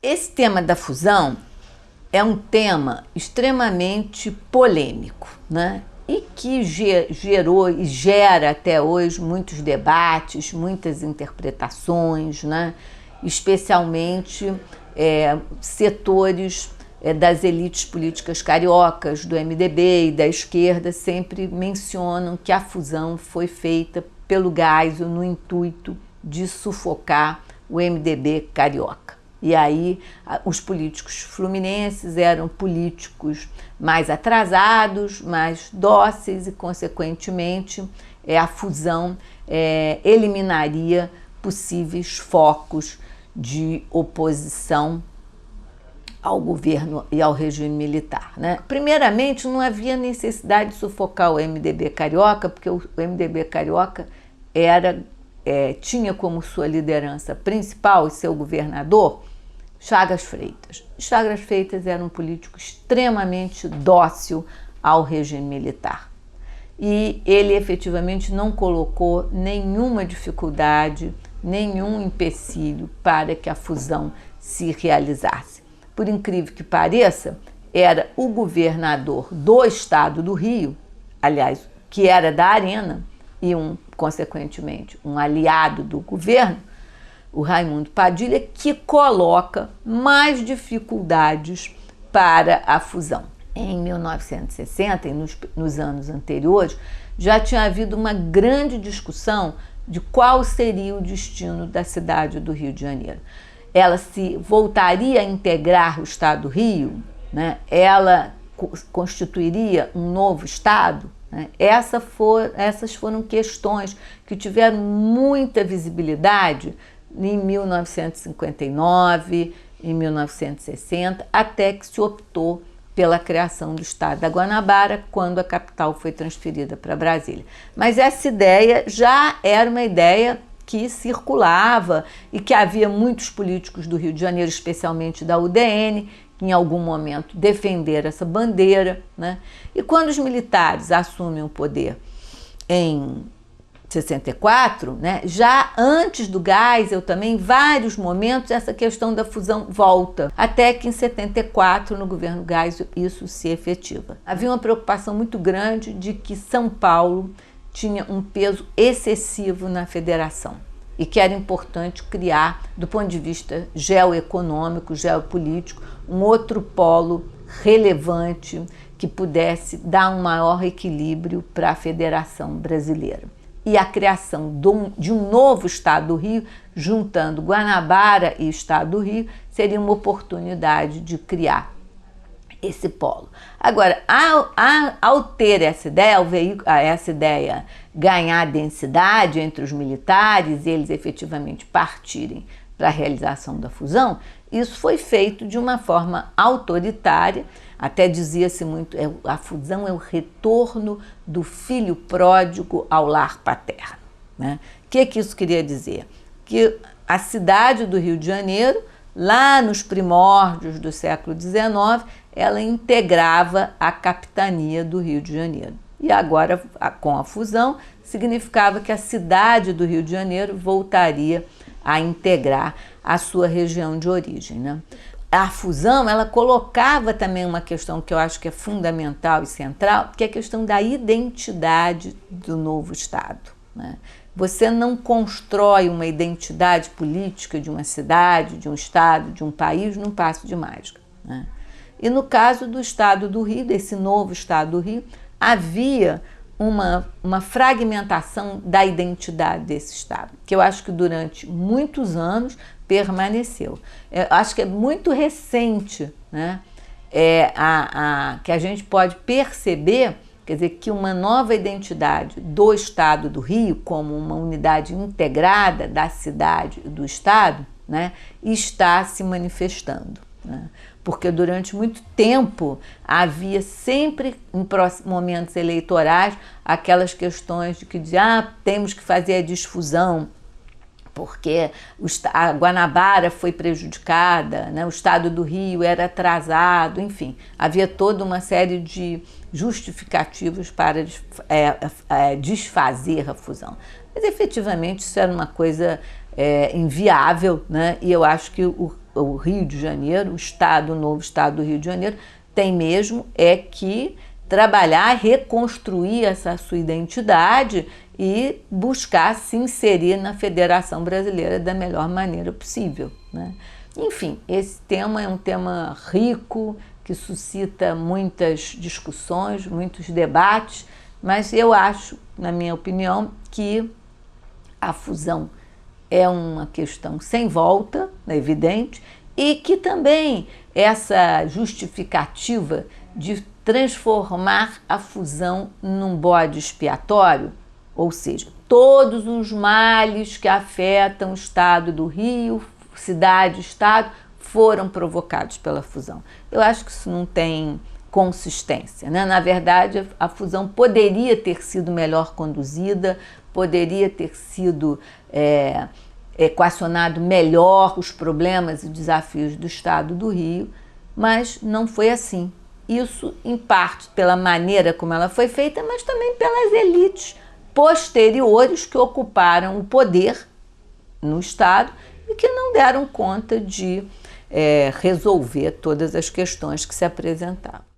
Esse tema da fusão é um tema extremamente polêmico, né? E que gerou e gera até hoje muitos debates, muitas interpretações, né? Especialmente setores das elites políticas cariocas, do MDB e da esquerda, sempre mencionam que a fusão foi feita pelo Geisel no intuito de sufocar o MDB carioca. E aí os políticos fluminenses eram políticos mais atrasados, mais dóceis e, consequentemente, a fusão eliminaria possíveis focos de oposição ao governo e ao regime militar, né? Primeiramente, não havia necessidade de sufocar o MDB carioca, porque o MDB carioca tinha como sua liderança principal e seu governador Chagas Freitas. Chagas Freitas era um político extremamente dócil ao regime militar. E ele efetivamente não colocou nenhuma dificuldade, nenhum empecilho para que a fusão se realizasse. Por incrível que pareça, era o governador do estado do Rio, aliás, que era da Arena e, consequentemente, um aliado do governo, o Raimundo Padilha, que coloca mais dificuldades para a fusão. Em 1960 e nos anos anteriores, já tinha havido uma grande discussão de qual seria o destino da cidade do Rio de Janeiro. Ela se voltaria a integrar o estado do Rio, né? Ela constituiria um novo estado, né? Essas foram questões que tiveram muita visibilidade em 1959, em 1960, até que se optou pela criação do estado da Guanabara, quando a capital foi transferida para Brasília. Mas essa ideia já era uma ideia que circulava e que havia muitos políticos do Rio de Janeiro, especialmente da UDN, que em algum momento defenderam essa bandeira, né? E quando os militares assumem o poder em 64, né, já antes do Geisel também, em vários momentos, essa questão da fusão volta, até que em 74, no governo Geisel, isso se efetiva. Havia uma preocupação muito grande de que São Paulo tinha um peso excessivo na federação e que era importante criar, do ponto de vista geoeconômico, geopolítico, um outro polo relevante que pudesse dar um maior equilíbrio para a federação brasileira. E a criação de um novo estado do Rio, juntando Guanabara e estado do Rio, seria uma oportunidade de criar esse polo. Agora, ao ter essa ideia ganhar densidade entre os militares e eles efetivamente partirem para a realização da fusão, isso foi feito de uma forma autoritária. Até dizia-se muito, a fusão é o retorno do filho pródigo ao lar paterno, né? O que isso queria dizer? Que a cidade do Rio de Janeiro, lá nos primórdios do século XIX, ela integrava a capitania do Rio de Janeiro. E agora, com a fusão, significava que a cidade do Rio de Janeiro voltaria a integrar a sua região de origem, né? A fusão, ela colocava também uma questão que eu acho que é fundamental e central, que é a questão da identidade do novo Estado, né? Você não constrói uma identidade política de uma cidade, de um estado, de um país num passo de mágica, né? E no caso do estado do Rio, desse novo estado do Rio, havia uma fragmentação da identidade desse estado, que eu acho que durante muitos anos permaneceu. Eu acho que é muito recente, né, que a gente pode perceber, quer dizer, que uma nova identidade do estado do Rio, como uma unidade integrada da cidade e do estado, né, está se manifestando, né? Porque durante muito tempo havia sempre, em momentos eleitorais, aquelas questões de que temos que fazer a desfusão, porque a Guanabara foi prejudicada, né? O estado do Rio era atrasado, enfim, havia toda uma série de justificativos para desfazer a fusão. Mas efetivamente isso era uma coisa inviável, né? E eu acho que o Rio de Janeiro, o novo Estado do Rio de Janeiro, tem mesmo é que trabalhar, reconstruir essa sua identidade e buscar se inserir na Federação Brasileira da melhor maneira possível, né? Enfim, esse tema é um tema rico, que suscita muitas discussões, muitos debates, mas eu acho, na minha opinião, que a fusão é uma questão sem volta, é evidente, e que também essa justificativa de transformar a fusão num bode expiatório, ou seja, todos os males que afetam o Estado do Rio, cidade, Estado, foram provocados pela fusão. Eu acho que isso não tem consistência, né? Na verdade, a fusão poderia ter sido melhor conduzida, poderia ter sido equacionado melhor os problemas e desafios do Estado do Rio, mas não foi assim. Isso, em parte, pela maneira como ela foi feita, mas também pelas elites posteriores que ocuparam o poder no Estado e que não deram conta de resolver todas as questões que se apresentavam.